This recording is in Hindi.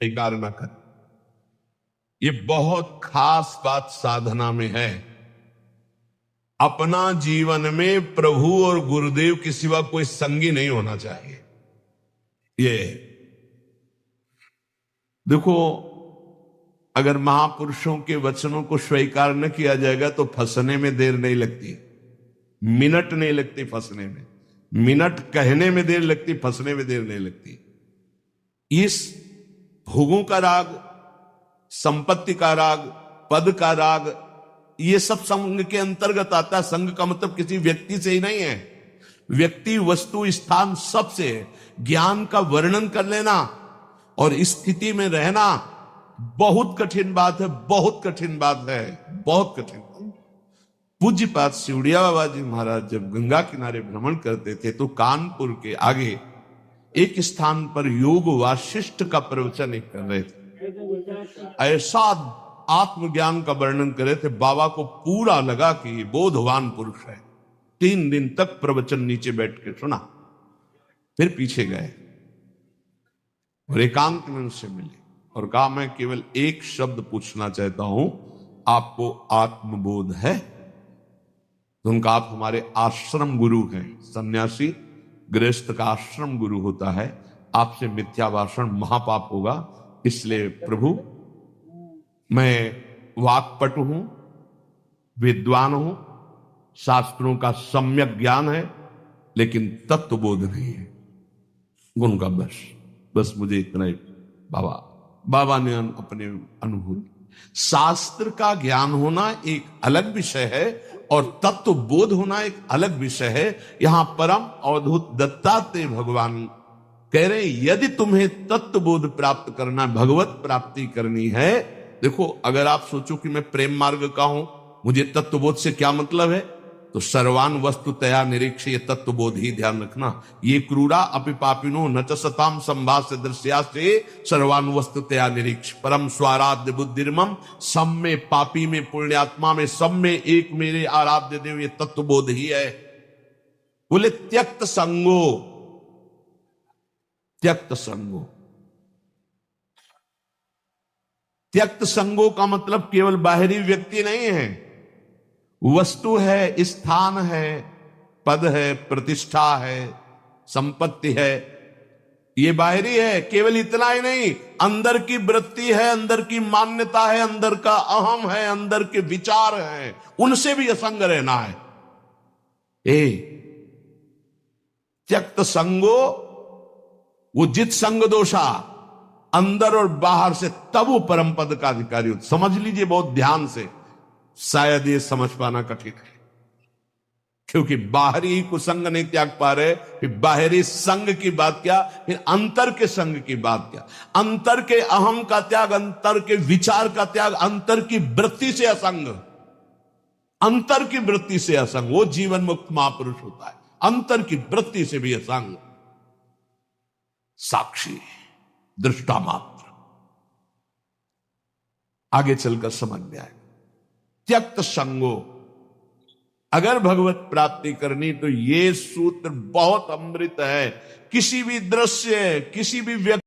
स्वीकार न कर। ये बहुत खास बात साधना में है। अपना जीवन में प्रभु और गुरुदेव के सिवा कोई संगी नहीं होना चाहिए। ये देखो, अगर महापुरुषों के वचनों को स्वीकार न किया जाएगा तो फंसने में देर नहीं लगती, मिनट नहीं लगती फंसने में। मिनट कहने में देर लगती, फंसने में देर नहीं लगती। इस भोगों का राग, संपत्ति का राग, पद का राग, ये सब संग के अंतर्गत आता है। संग का मतलब किसी व्यक्ति से ही नहीं है, व्यक्ति, वस्तु, स्थान, सब से है। ज्ञान का वर्णन कर लेना और इस स्थिति में रहना बहुत कठिन बात है, बहुत कठिन बात है, बहुत कठिन। पूज्यपाद सिवड़िया बाबा जी महाराज जब गंगा किनारे भ्रमण करते थे तो कानपुर के आगे एक स्थान पर योग वाशिष्ठ का प्रवचन एक कर रहे थे। ऐसा आत्मज्ञान का वर्णन कर रहे थे, बाबा को पूरा लगा कि ये बोधवान पुरुष है। 3 दिन तक प्रवचन नीचे बैठ के सुना, फिर पीछे गए और एकांत में उनसे मिले और कहा, मैं केवल एक शब्द पूछना चाहता हूं, आपको आत्मबोध है? तो उनका, आप हमारे आश्रम गुरु हैं। सन्यासी गृहस्थ का आश्रम गुरु होता है। आपसे मिथ्या भाषण महापाप होगा, इसलिए प्रभु मैं वाक्पटु हूं, विद्वान हूं, शास्त्रों का सम्यक ज्ञान है, लेकिन तत्वबोध नहीं है। उनका बस मुझे इतना ही। बाबा ने अपने अनुभूति, शास्त्र का ज्ञान होना एक अलग विषय है और तत्व बोध होना एक अलग विषय है। यहां परम अवधूत दत्तात्रेय भगवान कह रहे, यदि तुम्हें तत्व बोध प्राप्त करना, भगवत प्राप्ति करनी है, देखो, अगर आप सोचो कि मैं प्रेम मार्ग का हूं, मुझे तत्वबोध से क्या मतलब है, तो सर्वान वस्तु तया निरीक्ष, ये तत्वबोध ही ध्यान रखना। ये क्रूरा अपि पापिनो न च सताम संभाष्य दृश्या से सर्वान वस्तु तया निरीक्ष, परम स्वाराध्य बुद्धिर्मम, सब में, पापी में, पुण्यात्मा में, सब में एक मेरे आराध्य देव, ये तत्वबोध ही है। बोले त्यक्त संगो, त्यक्त संगो। त्यक्त संगो का मतलब केवल बाहरी व्यक्ति नहीं है, वस्तु है, स्थान है, पद है, प्रतिष्ठा है, संपत्ति है, ये बाहरी है। केवल इतना ही नहीं, अंदर की वृत्ति है, अंदर की मान्यता है, अंदर का अहम है, अंदर के विचार हैं, उनसे भी असंग रहना है। त्यक्त संगो, वो जित संग दोषा, अंदर और बाहर से, तब वो परम पद का अधिकारी हो। समझ लीजिए बहुत ध्यान से, शायद ये समझ पाना कठिन है, क्योंकि बाहरी ही कुसंग नहीं त्याग पा रहे, फिर बाहरी संग की बात क्या, फिर अंतर के संग की बात क्या। अंतर के अहम का त्याग, अंतर के विचार का त्याग, अंतर की वृत्ति से असंग, अंतर की वृत्ति से असंग, वो जीवन मुक्त महापुरुष होता है। अंतर की वृत्ति से भी असंग, साक्षी, दृष्टा मात्र। आगे चलकर समझ में आएगा। त्यक्त संगो, अगर भगवत प्राप्ति करनी तो ये सूत्र बहुत अमृत है। किसी भी दृश्य, किसी भी व्यक्ति